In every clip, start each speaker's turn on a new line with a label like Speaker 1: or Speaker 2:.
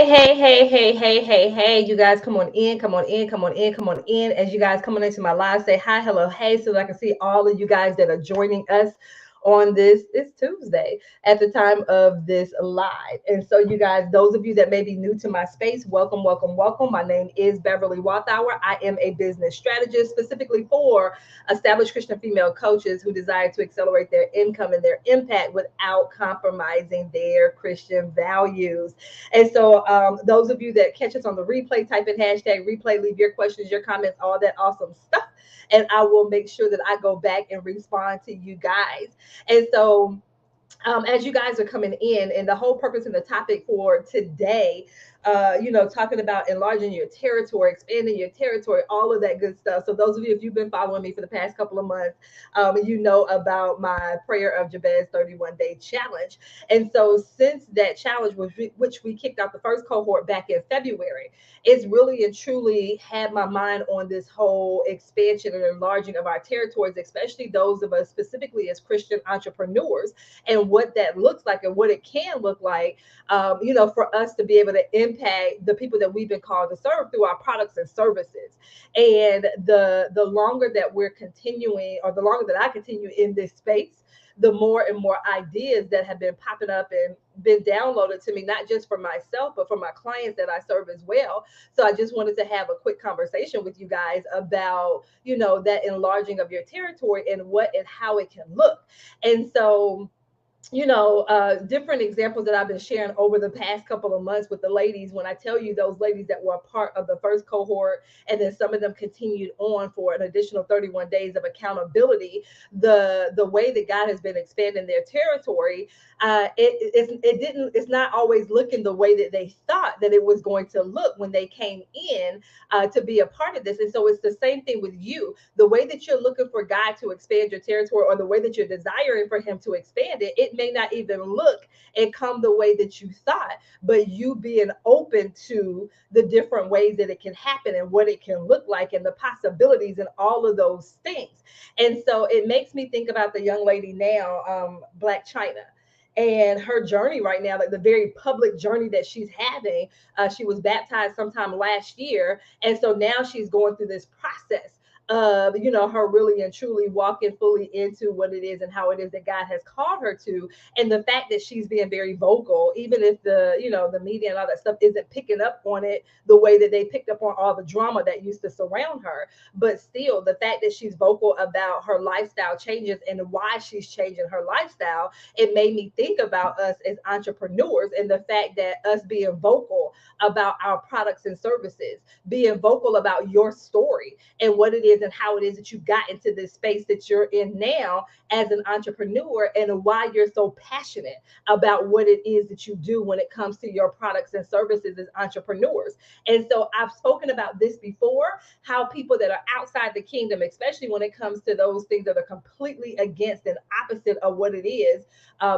Speaker 1: Hey, you guys come on in, come on in, come on in, come on in. As you guys coming into my live, say hi, hello, hey, so that I can see all of you guys that are joining us on this. It's Tuesday at the time of this live. And so, you guys, those of you that may be new to my space, welcome, welcome, welcome. My name is Beverly Walthour. I am a business strategist specifically for established Christian female coaches who desire to accelerate their income and their impact without compromising their Christian values. And so, those of you that catch us on the replay, type in hashtag replay, leave your questions, your comments, all that awesome stuff. And I will make sure that I go back and respond to you guys. And so, as you guys are coming in, and the whole purpose and the topic for today, talking about enlarging your territory, expanding your territory, all of that good stuff. So, those of you, if you've been following me for the past couple of months, you know about my Prayer of Jabez 31-day challenge. And so, since that challenge, which we kicked out the first cohort back in February, it's really and truly had my mind on this whole expansion and enlarging of our territories, especially those of us specifically as Christian entrepreneurs, and what that looks like and what it can look like, for us to be able to impact the people that we've been called to serve through our products and services. And the longer that we're continuing, or the longer that I continue in this space, the more and more ideas that have been popping up and been downloaded to me, not just for myself, but for my clients that I serve as well. So I just wanted to have a quick conversation with you guys about, that enlarging of your territory and what and how it can look. And so, different examples that I've been sharing over the past couple of months with the ladies. When I tell you those ladies that were a part of the first cohort, and then some of them continued on for an additional 31 days of accountability, the way that God has been expanding their territory, it's not always looking the way that they thought that it was going to look when they came in to be a part of this. And so it's the same thing with you. The way that you're looking for God to expand your territory, or the way that you're desiring for Him to expand it, it may not even look and come the way that you thought, but you being open to the different ways that it can happen and what it can look like and the possibilities and all of those things. And so it makes me think about the young lady now, Black China, and her journey right now, like the very public journey that she's having. She was baptized sometime last year. And so now she's going through this process of, her really and truly walking fully into what it is and how it is that God has called her to. And the fact that she's being very vocal, even if the media and all that stuff isn't picking up on it the way that they picked up on all the drama that used to surround her. But still, the fact that she's vocal about her lifestyle changes and why she's changing her lifestyle, it made me think about us as entrepreneurs and the fact that us being vocal about our products and services, being vocal about your story and what it is and how it is that you got into this space that you're in now as an entrepreneur, and why you're so passionate about what it is that you do when it comes to your products and services as entrepreneurs. And so I've spoken about this before, how people that are outside the kingdom, especially when it comes to those things that are completely against and opposite of what it is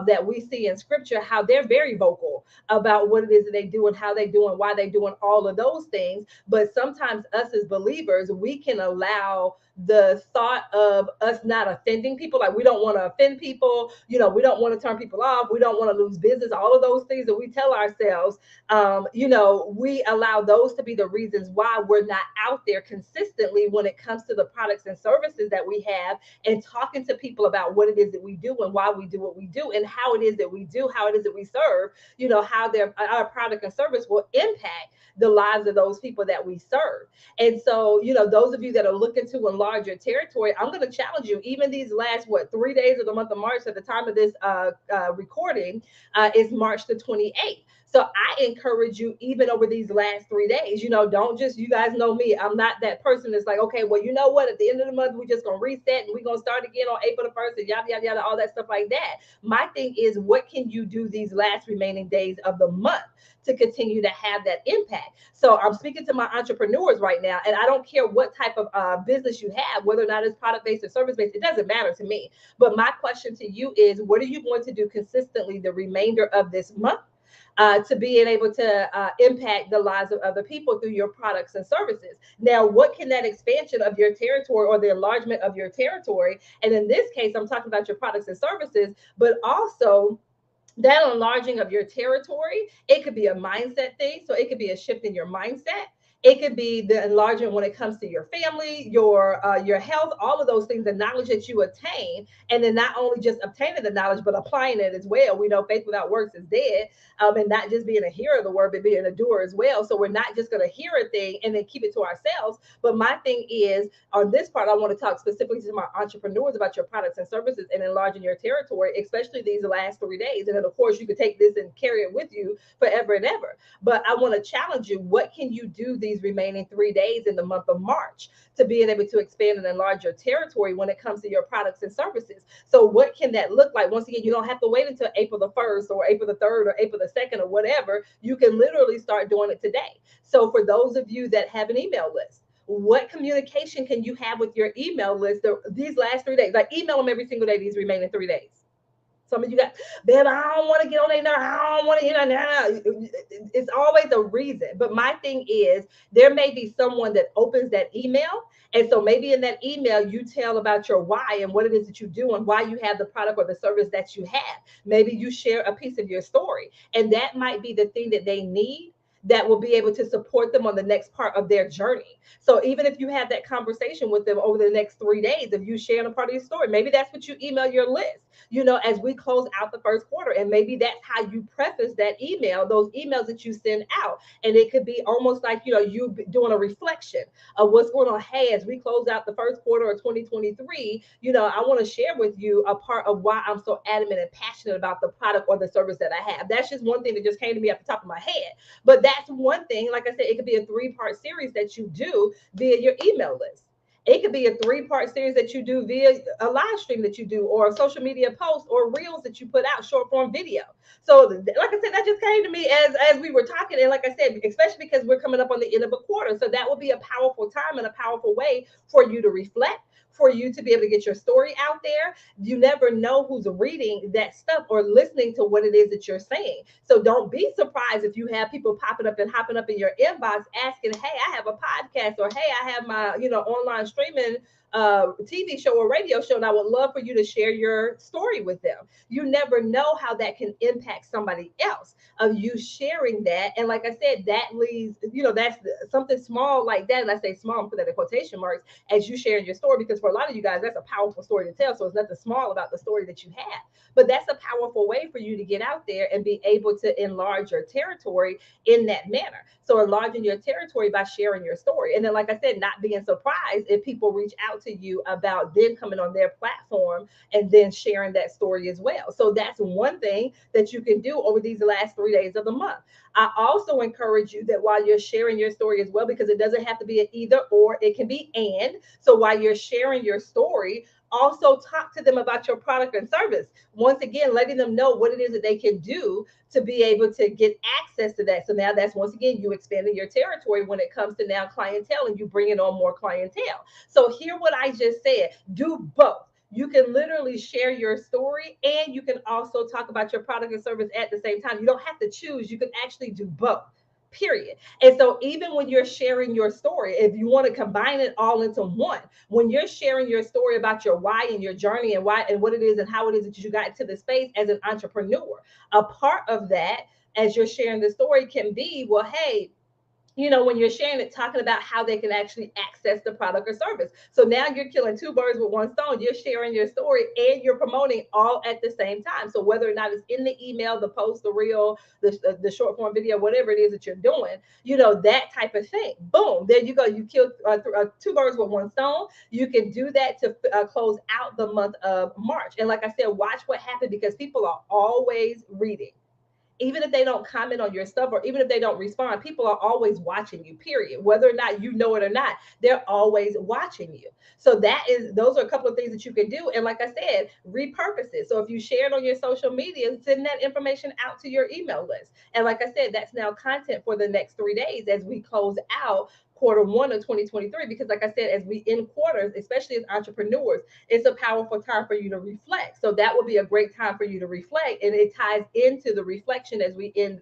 Speaker 1: that we see in scripture, how they're very vocal about what it is that they do and how they do and why they do and all of those things. But sometimes us as believers, we can allow the thought of us not offending people, like we don't want to offend people, we don't want to turn people off, we don't want to lose business, all of those things that we tell ourselves, we allow those to be the reasons why we're not out there consistently when it comes to the products and services that we have, and talking to people about what it is that we do and why we do what we do and how it is that we do, how it is that we serve, how our product and service will impact the lives of those people that we serve. And so, those of you that are looking to enlarge your territory, I'm going to challenge you, even these last, 3 days of the month of March at the time of this recording, is March the 28th. So I encourage you, even over these last 3 days, don't just, you guys know me, I'm not that person that's like, okay, well, you know what, at the end of the month, we're just going to reset and we're going to start again on April the 1st and yada, yada, yada, all that stuff like that. My thing is, what can you do these last remaining days of the month to continue to have that impact? So I'm speaking to my entrepreneurs right now, and I don't care what type of business you have, whether or not it's product-based or service-based, it doesn't matter to me. But my question to you is, what are you going to do consistently the remainder of this month to being able to impact the lives of other people through your products and services? Now, what can that expansion of your territory or the enlargement of your territory, and in this case, I'm talking about your products and services, but also That enlarging of your territory, it could be a mindset thing. So it could be a shift in your mindset. It could be the enlargement when it comes to your family, your health, all of those things, the knowledge that you attain, and then not only just obtaining the knowledge but applying it as well. We know faith without works is dead, and not just being a hearer of the word but being a doer as well. So we're not just going to hear a thing and then keep it to ourselves. But my thing is, on this part, I want to talk specifically to my entrepreneurs about your products and services and enlarging your territory, especially these last 3 days. And then, of course, you could take this and carry it with you forever and ever. But I want to challenge you. What can you do these remaining 3 days in the month of March to being able to expand and enlarge your territory when it comes to your products and services? So what can that look like? Once again, you don't have to wait until April the 1st or April the 3rd or April the 2nd or whatever. You can literally start doing it today. So for those of you that have an email list, what communication can you have with your email list these last 3 days? Like, email them every single day these remaining 3 days. Some of you got, babe, I don't want to get on there now. I don't want to, it's always a reason. But my thing is, there may be someone that opens that email. And so maybe in that email, you tell about your why and what it is that you do and why you have the product or the service that you have. Maybe you share a piece of your story. And that might be the thing that they need that will be able to support them on the next part of their journey. So even if you have that conversation with them over the next 3 days, if you share a part of your story, maybe that's what you email your list, as we close out the first quarter. And maybe that's how you preface that email, those emails that you send out. And it could be almost like, you doing a reflection of what's going on. Hey, as we close out the first quarter of 2023, I want to share with you a part of why I'm so adamant and passionate about the product or the service that I have. That's just one thing that just came to me off the top of my head. But that's one thing. Like I said, it could be a 3-part series that you do via your email list. It could be a 3-part series that you do via a live stream that you do, or a social media post, or reels that you put out, short form video. So, like I said, that just came to me as we were talking. And like I said, especially because we're coming up on the end of a quarter. So that will be a powerful time and a powerful way for you to reflect, for you to be able to get your story out there. You never know who's reading that stuff or listening to what it is that you're saying. So don't be surprised if you have people popping up and hopping up in your inbox asking, hey, I have a podcast, or hey, I have my, online streaming TV show or radio show, and I would love for you to share your story with them. You never know how that can impact somebody else of you sharing that. And like I said, that leads, that's something small like that. And I say small and put that in quotation marks, as you sharing your story, because for a lot of you guys, that's a powerful story to tell. So it's nothing small about the story that you have, but that's a powerful way for you to get out there and be able to enlarge your territory in that manner. So enlarging your territory by sharing your story. And then, like I said, not being surprised if people reach out to you about then coming on their platform and then sharing that story as well. So that's one thing that you can do over these last 3 days of the month. I also encourage you that while you're sharing your story as well, because it doesn't have to be an either or, it can be and. So while you're sharing your story, also talk to them about your product and service. Once again, letting them know what it is that they can do to be able to get access to that. So now that's, once again, you expanding your territory when it comes to now clientele, and you bringing on more clientele. So hear what I just said. Do both. You can literally share your story, and you can also talk about your product and service at the same time. You don't have to choose. You can actually do both. Period. And so even when you're sharing your story, if you want to combine it all into one, when you're sharing your story about your why and your journey and why and what it is and how it is that you got to the space as an entrepreneur, a part of that, as you're sharing the story, can be, well, hey, when you're sharing it, talking about how they can actually access the product or service. So now you're killing 2 birds with 1 stone. You're sharing your story and you're promoting all at the same time. So whether or not it's in the email, the post, the reel, the short form video, whatever it is that you're doing, that type of thing. Boom, there you go. You killed 2 birds with 1 stone. You can do that to close out the month of March. And like I said, watch what happens, because people are always reading. Even if they don't comment on your stuff, or even if they don't respond, people are always watching you, period. Whether or not you know it or not, they're always watching you. So those are a couple of things that you can do. And like I said, repurpose it. So if you share it on your social media, send that information out to your email list. And like I said, that's now content for the next 3 days as we close out quarter 1 of 2023, because like I said, as we end quarters, especially as entrepreneurs, it's a powerful time for you to reflect. So that would be a great time for you to reflect, and it ties into the reflection as we end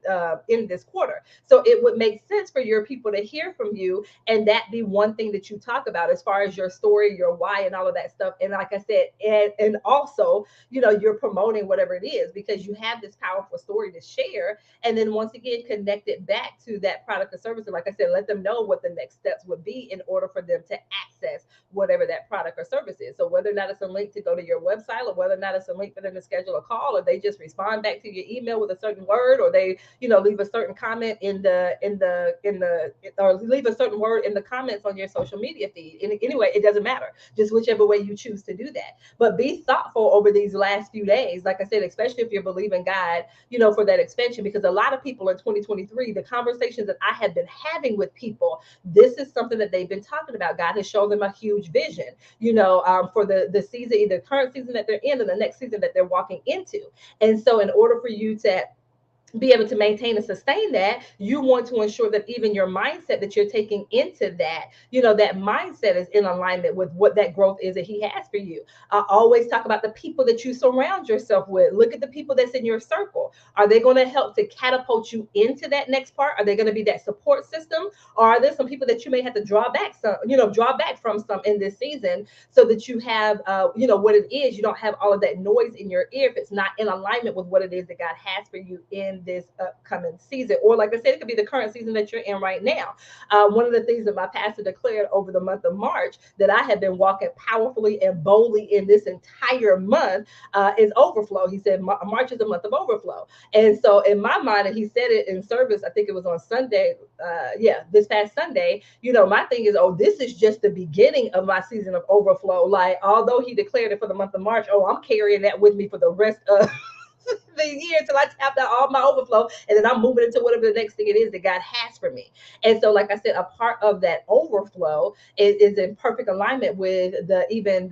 Speaker 1: this quarter. So it would make sense for your people to hear from you, and that be one thing that you talk about as far as your story, your why, and all of that stuff. And like I said, and also, you're promoting whatever it is, because you have this powerful story to share. And then once again, connect it back to that product or service. And like I said, let them know what the next steps would be in order for them to access whatever that product or service is. So whether or not it's a link to go to your website, or whether or not it's a link for them to schedule a call, or they just respond back to your email with a certain word, or they, leave a certain comment or leave a certain word in the comments on your social media feed. Anyway, it doesn't matter. Just whichever way you choose to do that. But be thoughtful over these last few days. Like I said, especially if you're believing God, for that expansion, because a lot of people in 2023, the conversations that I have been having with people, this is something that they've been talking about. God has shown them a huge vision, for the season, either current season that they're in, or the next season that they're walking into. And so in order for you to be able to maintain and sustain that, you want to ensure that even your mindset that you're taking into that, that mindset is in alignment with what that growth is that he has for you. I always talk about the people that you surround yourself with. Look at the people that's in your circle. Are they going to help to catapult you into that next part? Are they going to be that support system? Or are there some people that you may have to draw back from some in this season, so that you have, what it is, you don't have all of that noise in your ear if it's not in alignment with what it is that God has for you in this upcoming season. Or like I said, it could be the current season that you're in right now. One of the things that my pastor declared over the month of March, that I have been walking powerfully and boldly in this entire month, is overflow. He said March is a month of overflow. And so in my mind, and he said it in service, I think it was on Sunday, this past Sunday, my thing is, this is just the beginning of my season of overflow. Like, although he declared it for the month of March, I'm carrying that with me for the rest of the year until I tap out all my overflow, and then I'm moving into whatever the next thing it is that God has for me. And so, like I said, a part of that overflow is in perfect alignment with believing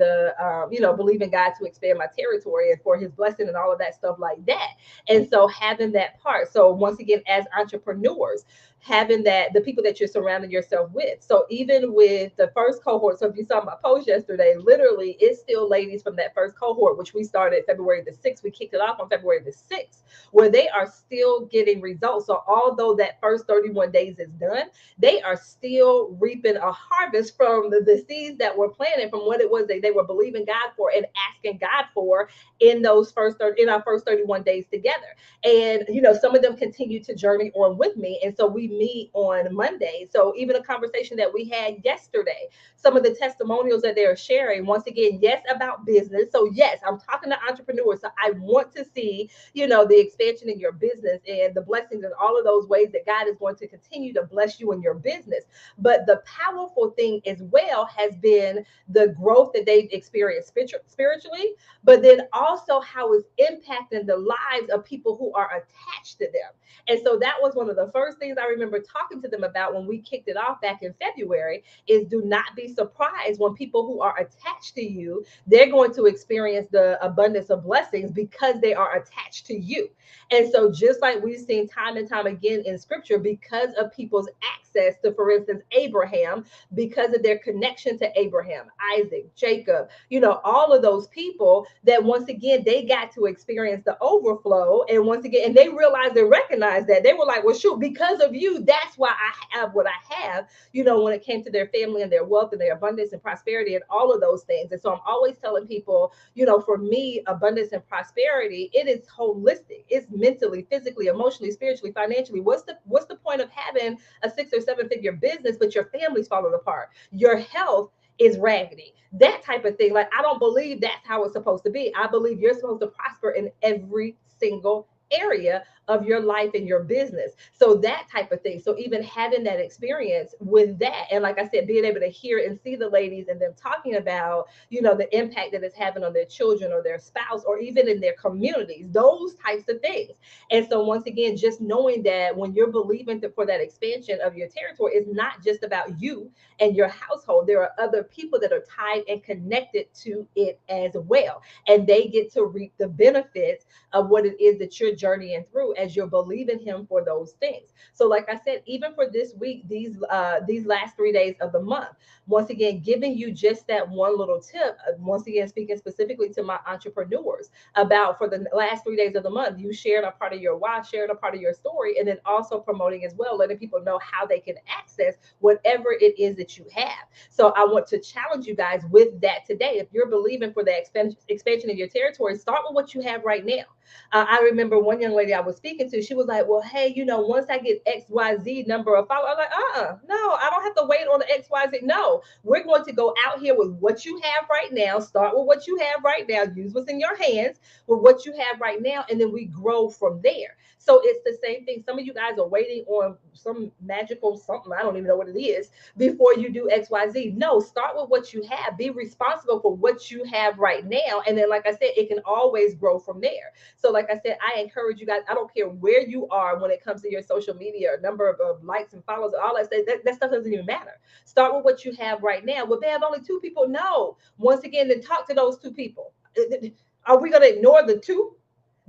Speaker 1: God to expand my territory and for his blessing and all of that stuff like that. And so having that part. So once again, as entrepreneurs, having that, the people that you're surrounding yourself with. So even with the first cohort, so if you saw my post yesterday, literally it's still ladies from that first cohort, which we started February the 6th. We kicked it off on February the 6th, where they are still getting results. So although that first 31 days is done, they are still reaping a harvest from the seeds that were planted, from what it was that they were believing God for and asking God for in our first 31 days together. And some of them continue to journey on with me, and so we meet on Monday. So even a conversation that we had yesterday, some of the testimonials that they're sharing, once again, yes, about business. So yes, I'm talking to entrepreneurs. So I want to see, the expansion in your business and the blessings and all of those ways that God is going to continue to bless you in your business. But the powerful thing as well has been the growth that they've experienced spiritually, but then also how it's impacting the lives of people who are attached to them. And so that was one of the first things I remember talking to them about when we kicked it off back in February, is do not be surprised when people who are attached to you, they're going to experience the abundance of blessings because they are attached to you. And so just like we've seen time and time again in scripture, because of people's access to, for instance, Abraham, because of their connection to Abraham, Isaac, Jacob, all of those people, that once again, they got to experience the overflow. And once again, and they realized and recognized that, they were like, well, shoot, because of you, that's why I have what I have, when it came to their family and their wealth and their abundance and prosperity and all of those things. And so I'm always telling people, for me, abundance and prosperity, it is holistic. It's mentally, physically, emotionally, spiritually, financially. What's the point of having a 6 or 7 figure business, but your family's falling apart? Your health is raggedy, that type of thing. Like, I don't believe that's how it's supposed to be. I believe you're supposed to prosper in every single area of your life and your business. So that type of thing. So even having that experience with that, and like I said, being able to hear and see the ladies and them talking about, the impact that it's having on their children or their spouse or even in their communities, those types of things. And so once again, just knowing that when you're believing for that expansion of your territory, it's not just about you and your household. There are other people that are tied and connected to it as well. And they get to reap the benefits of what it is that you're journeying through through as you're believing him for those things. So like I said, even for this week, these last 3 days of the month, once again, giving you just that one little tip, once again, speaking specifically to my entrepreneurs about for the last 3 days of the month, you shared a part of your why, shared a part of your story, and then also promoting as well, letting people know how they can access whatever it is that you have. So I want to challenge you guys with that today. If you're believing for the expansion of your territory, start with what you have right now. I remember one young lady I was speaking to, she was like, well, hey, once I get XYZ number of followers, I'm like, no, I don't have to wait on the XYZ. No, we're going to go out here with what you have right now. Start with what you have right now. Use what's in your hands with what you have right now, and then we grow from there. So it's the same thing. Some of you guys are waiting on some magical something, I don't even know what it is, before you do XYZ. No, start with what you have. Be responsible for what you have right now. And then, like I said, it can always grow from there. So, like I said, I encourage you guys, I don't care where you are when it comes to your social media, number of likes and follows, all that stuff, that stuff doesn't even matter. Start with what you have right now. Well, they have only 2 people. No. Once again, then talk to those 2 people. Are we going to ignore the 2?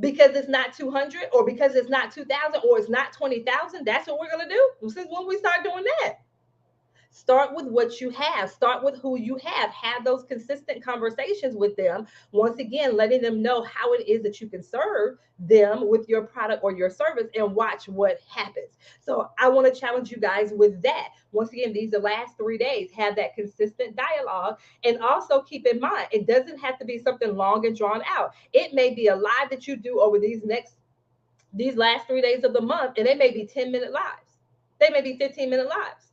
Speaker 1: Because it's not 200 or because it's not 2,000 or it's not 20,000? That's what we're going to do. Since when we start doing that? Start with what you have. Start with who you have. Have those consistent conversations with them. Once again, letting them know how it is that you can serve them with your product or your service, and watch what happens. So I want to challenge you guys with that. Once again, these are the last 3 days. Have that consistent dialogue. And also keep in mind, it doesn't have to be something long and drawn out. It may be a live that you do over these last 3 days of the month, and they may be 10-minute lives. They may be 15-minute lives.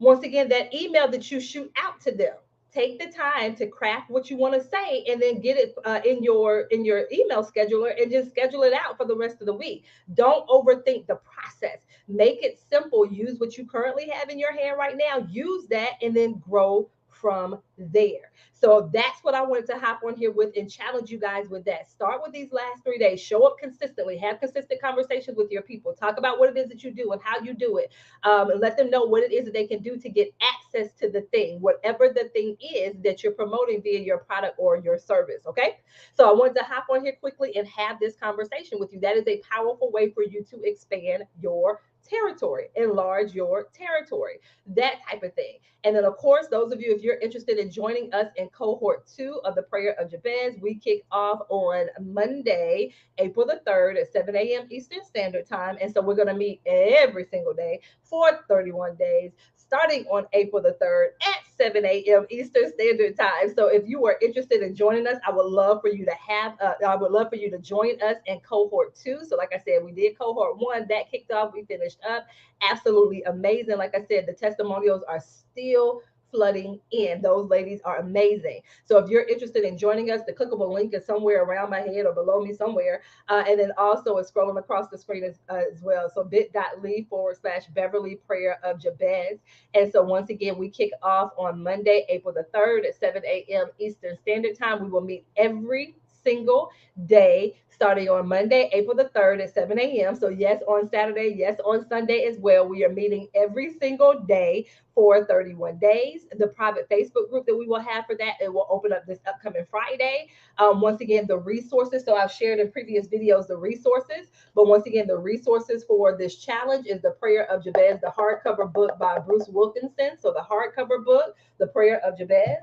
Speaker 1: Once again, that email that you shoot out to them, take the time to craft what you want to say, and then get it in your email scheduler, and just schedule it out for the rest of the week. Don't overthink the process. Make it simple. Use what you currently have in your hand right now. Use that, and then grow from there. So that's what I wanted to hop on here with and challenge you guys with that. Start with these last 3 days. Show up consistently. Have consistent conversations with your people. Talk about what it is that you do and how you do it. And let them know what it is that they can do to get access to the thing, whatever the thing is that you're promoting via your product or your service. Okay. So I wanted to hop on here quickly and have this conversation with you. That is a powerful way for you to expand your territory, enlarge your territory, that type of thing. And then, of course, those of you, if you're interested in joining us in cohort 2 of the Prayer of Jabez, we kick off on Monday, April the 3rd at 7 a.m. Eastern Standard Time. And so we're going to meet every single day for 31 days, starting on April the 3rd at 7 a.m. Eastern Standard Time. So if you are interested in joining us, I would love for you to join us in cohort 2. So like I said, we did cohort 1, that kicked off, we finished up. Absolutely amazing. Like I said, the testimonials are still flooding in. Those ladies are amazing. So if you're interested in joining us, the clickable link is somewhere around my head or below me somewhere. And then also it's scrolling across the screen as well. So bit.ly/Beverly Prayer of Jabez. And so once again, we kick off on Monday, April the 3rd at 7 a.m. Eastern Standard Time. We will meet every single day, starting on Monday, April the 3rd at 7 a.m. So yes, on Saturday, yes, on Sunday as well. We are meeting every single day for 31 days. The private Facebook group that we will have for that, it will open up this upcoming Friday. Once again, the resources. So I've shared in previous videos the resources, but once again, the resources for this challenge is the Prayer of Jabez, the hardcover book by Bruce Wilkinson. So the hardcover book, the Prayer of Jabez,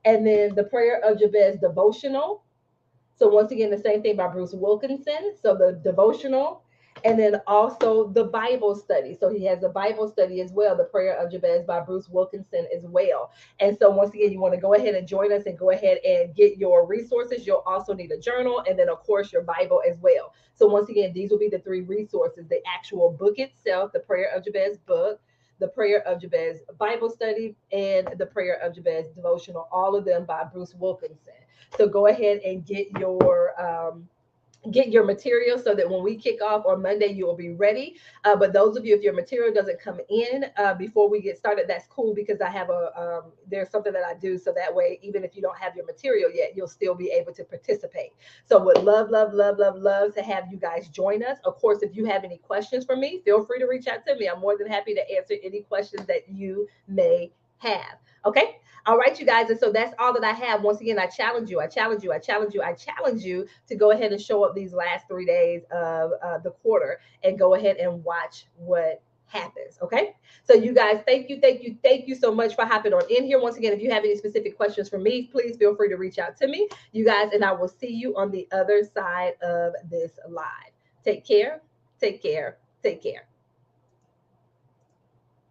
Speaker 1: and then the Prayer of Jabez devotional. So once again, the same thing by Bruce Wilkinson. So the devotional, and then also the Bible study. So he has a Bible study as well, the Prayer of Jabez by Bruce Wilkinson as well. And so once again, you want to go ahead and join us and go ahead and get your resources. You'll also need a journal, and then of course your Bible as well. So once again, these will be the 3 resources: the actual book itself, the Prayer of Jabez book, the Prayer of Jabez Bible study, and the Prayer of Jabez devotional, all of them by Bruce Wilkinson. So go ahead and get your material so that when we kick off on Monday, you will be ready. But those of you, if your material doesn't come in before we get started, that's cool, because I have there's something that I do. So that way, even if you don't have your material yet, you'll still be able to participate. So would love to have you guys join us. Of course, if you have any questions for me, feel free to reach out to me. I'm more than happy to answer any questions that you may have. Okay. All right, you guys. And so that's all that I have. Once again, I challenge you. I challenge you. I challenge you. I challenge you to go ahead and show up these last 3 days of the quarter and go ahead and watch what happens. Okay. So you guys, thank you, thank you, thank you so much for hopping on in here. Once again, if you have any specific questions for me, please feel free to reach out to me, you guys, and I will see you on the other side of this live. Take care. Take care. Take care.